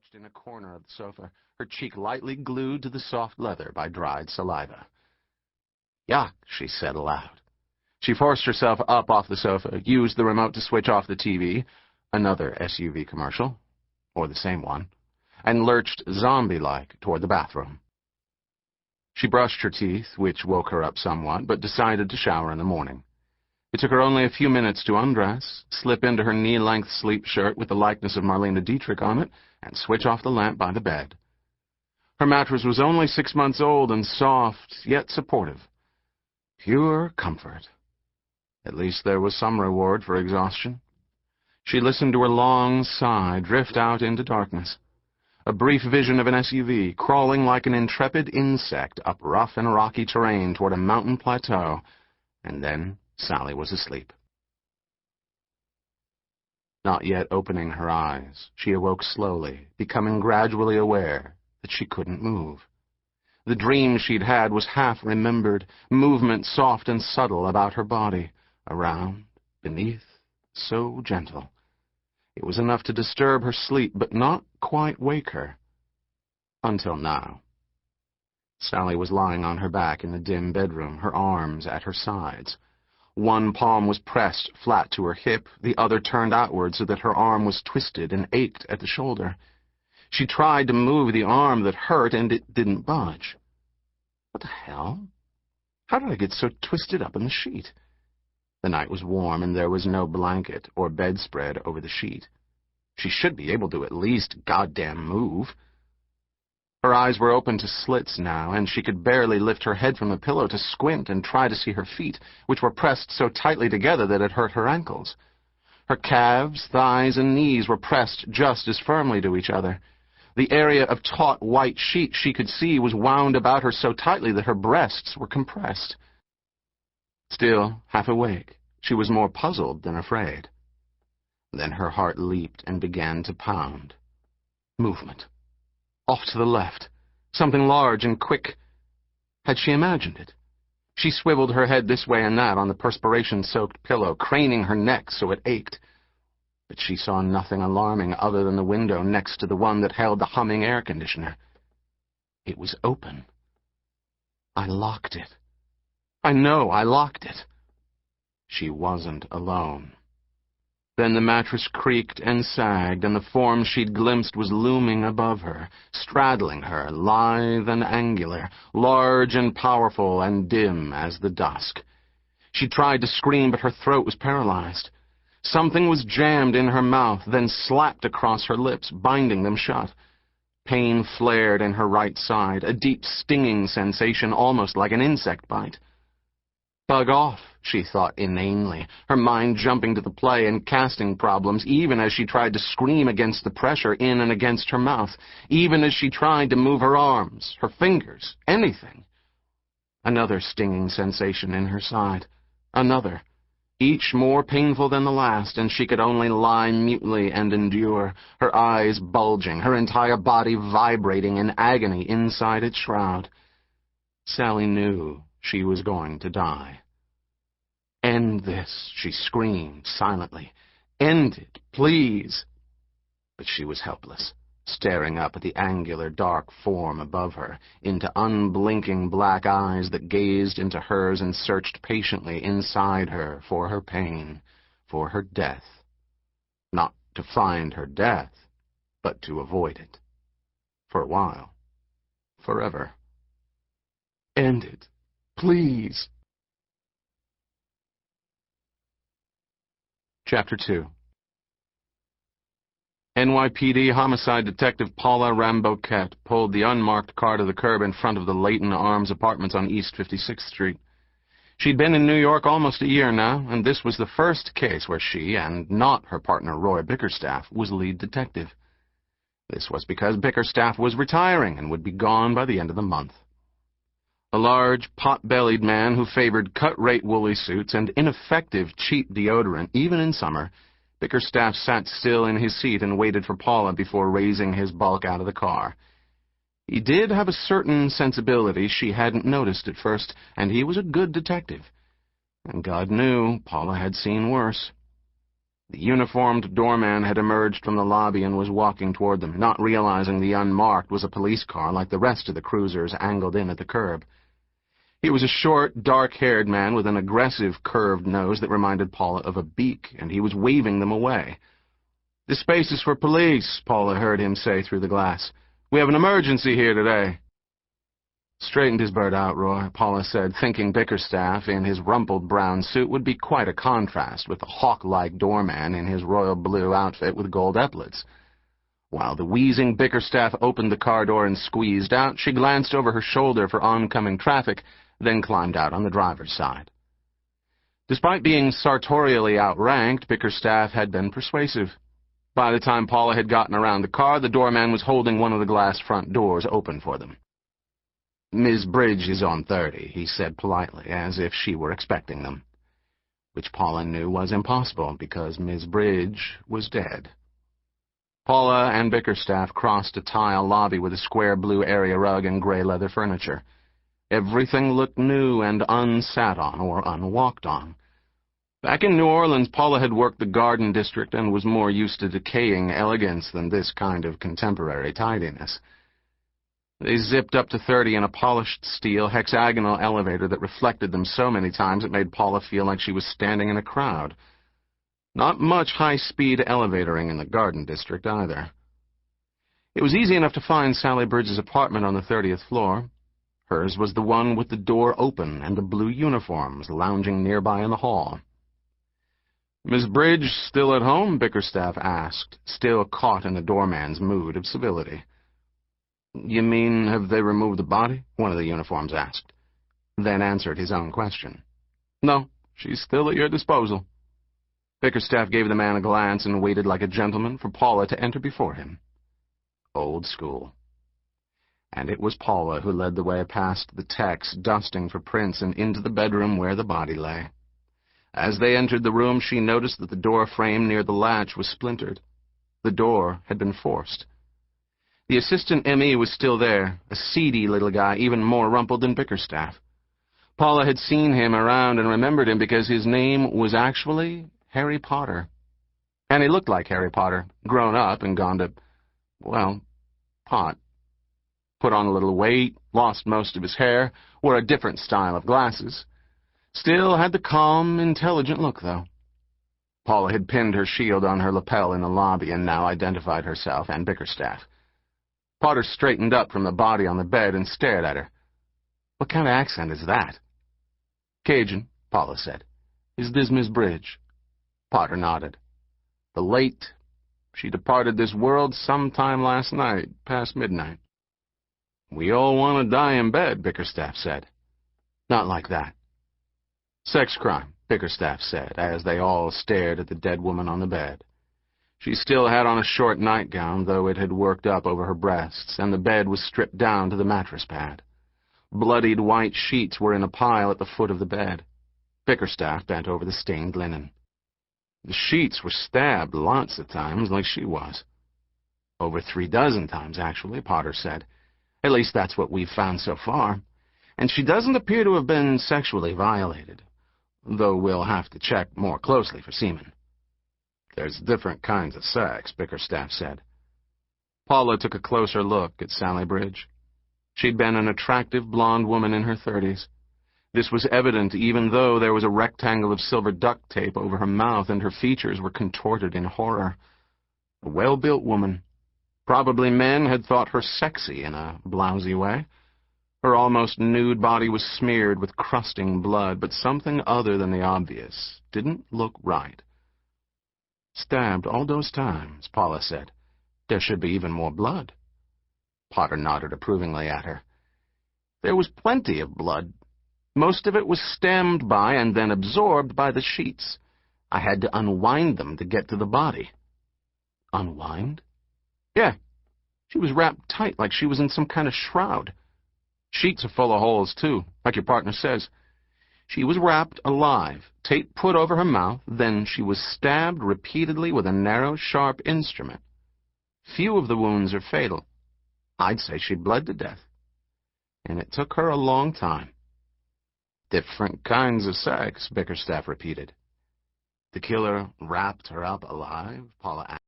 crouched in a corner of the sofa, her cheek lightly glued to the soft leather by dried saliva. "Yuck," she said aloud. She forced herself up off the sofa, used the remote to switch off the TV, another SUV commercial, or the same one, and lurched zombie-like toward the bathroom. She brushed her teeth, which woke her up somewhat, but decided to shower in the morning. It took her only a few minutes to undress, slip into her knee-length sleep shirt with the likeness of Marlene Dietrich on it, and switch off the lamp by the bed. Her mattress was only 6 months old and soft, yet supportive. Pure comfort. At least there was some reward for exhaustion. She listened to her long sigh drift out into darkness. A brief vision of an SUV crawling like an intrepid insect up rough and rocky terrain toward a mountain plateau, and then Sally was asleep. Not yet opening her eyes, she awoke slowly, becoming gradually aware that she couldn't move. The dream she'd had was half-remembered, movement soft and subtle about her body, around, beneath, so gentle. It was enough to disturb her sleep, but not quite wake her. Until now. Sally was lying on her back in the dim bedroom, her arms at her sides. One palm was pressed flat to her hip, the other turned outward so that her arm was twisted and ached at the shoulder. She tried to move the arm that hurt, and it didn't budge. What the hell? How did I get so twisted up in the sheet? The night was warm, and there was no blanket or bedspread over the sheet. She should be able to at least goddamn move. Her eyes were open to slits now, and she could barely lift her head from the pillow to squint and try to see her feet, which were pressed so tightly together that it hurt her ankles. Her calves, thighs, and knees were pressed just as firmly to each other. The area of taut white sheet she could see was wound about her so tightly that her breasts were compressed. Still, half awake, she was more puzzled than afraid. Then her heart leaped and began to pound. Movement. Off to the left. Something large and quick. Had she imagined it? She swiveled her head this way and that on the perspiration-soaked pillow, craning her neck so it ached. But she saw nothing alarming other than the window next to the one that held the humming air conditioner. It was open. I locked it. I know I locked it. She wasn't alone. Then the mattress creaked and sagged, and the form she'd glimpsed was looming above her, straddling her, lithe and angular, large and powerful and dim as the dusk. She tried to scream, but her throat was paralyzed. Something was jammed in her mouth, then slapped across her lips, binding them shut. Pain flared in her right side, a deep stinging sensation almost like an insect bite. Bug off, she thought inanely, her mind jumping to the play and casting problems, even as she tried to scream against the pressure in and against her mouth, even as she tried to move her arms, her fingers, anything. Another stinging sensation in her side. Another. Each more painful than the last, and she could only lie mutely and endure, her eyes bulging, her entire body vibrating in agony inside its shroud. Sally knew she was going to die. End this, she screamed silently. End it, please. But she was helpless, staring up at the angular, dark form above her, into unblinking black eyes that gazed into hers and searched patiently inside her for her pain, for her death. Not to find her death, but to avoid it. For a while. Forever. End it. Please. Chapter 2. NYPD Homicide Detective Paula Ramboquette pulled the unmarked car to the curb in front of the Leighton Arms Apartments on East 56th Street. She'd been in New York almost a year now, and this was the first case where she, and not her partner Roy Bickerstaff, was lead detective. This was because Bickerstaff was retiring and would be gone by the end of the month. A large, pot-bellied man who favored cut-rate woolly suits and ineffective, cheap deodorant, even in summer, Bickerstaff sat still in his seat and waited for Paula before raising his bulk out of the car. He did have a certain sensibility she hadn't noticed at first, and he was a good detective. And God knew Paula had seen worse. The uniformed doorman had emerged from the lobby and was walking toward them, not realizing the unmarked was a police car like the rest of the cruisers angled in at the curb. He was a short, dark-haired man with an aggressive, curved nose that reminded Paula of a beak, and he was waving them away. "This space is for police," Paula heard him say through the glass. "We have an emergency here today." "Straightened his bird out, Roy," Paula said, thinking Bickerstaff in his rumpled brown suit would be quite a contrast with the hawk-like doorman in his royal blue outfit with gold epaulets. While the wheezing Bickerstaff opened the car door and squeezed out, she glanced over her shoulder for oncoming traffic, then climbed out on the driver's side. Despite being sartorially outranked, Bickerstaff had been persuasive. By the time Paula had gotten around the car, the doorman was holding one of the glass front doors open for them. "Ms. Bridge is on 30, he said politely, as if she were expecting them. Which Paula knew was impossible, because Ms. Bridge was dead. Paula and Bickerstaff crossed a tile lobby with a square blue area rug and gray leather furniture. Everything looked new and unsat on or unwalked on. Back in New Orleans, Paula had worked the Garden District and was more used to decaying elegance than this kind of contemporary tidiness. They zipped up to 30 in a polished steel hexagonal elevator that reflected them so many times it made Paula feel like she was standing in a crowd. Not much high-speed elevatoring in the Garden District, either. It was easy enough to find Sally Bridge's apartment on the 30th floor. Hers was the one with the door open and the blue uniforms lounging nearby in the hall. "Miss Bridge still at home?" Bickerstaff asked, still caught in the doorman's mood of civility. "You mean, have they removed the body?" one of the uniforms asked, then answered his own question. "No, she's still at your disposal." Bickerstaff gave the man a glance and waited like a gentleman for Paula to enter before him. Old school. And it was Paula who led the way past the techs dusting for prints and into the bedroom where the body lay. As they entered the room, she noticed that the door frame near the latch was splintered. The door had been forced. The assistant M.E. was still there, a seedy little guy, even more rumpled than Bickerstaff. Paula had seen him around and remembered him because his name was actually Harry Potter. And he looked like Harry Potter, grown up and gone to, well, pot. Put on a little weight, lost most of his hair, wore a different style of glasses. Still had the calm, intelligent look, though. Paula had pinned her shield on her lapel in the lobby and now identified herself and Bickerstaff. Potter straightened up from the body on the bed and stared at her. "What kind of accent is that?" "Cajun," Paula said. "Is this Miss Bridge?" Potter nodded. "The late. She departed this world sometime last night, past midnight." "We all want to die in bed," Bickerstaff said. "Not like that." "Sex crime," Bickerstaff said, as they all stared at the dead woman on the bed. She still had on a short nightgown, though it had worked up over her breasts, and the bed was stripped down to the mattress pad. Bloodied white sheets were in a pile at the foot of the bed. Bickerstaff bent over the stained linen. The sheets were stabbed lots of times, like she was. "Over 36 times, actually," Potter said. "At least that's what we've found so far. And she doesn't appear to have been sexually violated, though we'll have to check more closely for semen." "There's different kinds of sex," Bickerstaff said. Paula took a closer look at Sally Bridge. She'd been an attractive blonde woman in her 30s. This was evident even though there was a rectangle of silver duct tape over her mouth and her features were contorted in horror. A well-built woman. Probably men had thought her sexy in a blousy way. Her almost nude body was smeared with crusting blood, but something other than the obvious didn't look right. "Stabbed all those times," Paula said. "There should be even more blood." Potter nodded approvingly at her. "There was plenty of blood. Most of it was stemmed by and then absorbed by the sheets. I had to unwind them to get to the body." "Unwind?" "Yeah. She was wrapped tight like she was in some kind of shroud. Sheets are full of holes, too, like your partner says. She was wrapped alive, tape put over her mouth, then she was stabbed repeatedly with a narrow, sharp instrument. Few of the wounds are fatal. I'd say she bled to death. And it took her a long time." "Different kinds of sex," Bickerstaff repeated. The killer wrapped her up alive? Paula asked.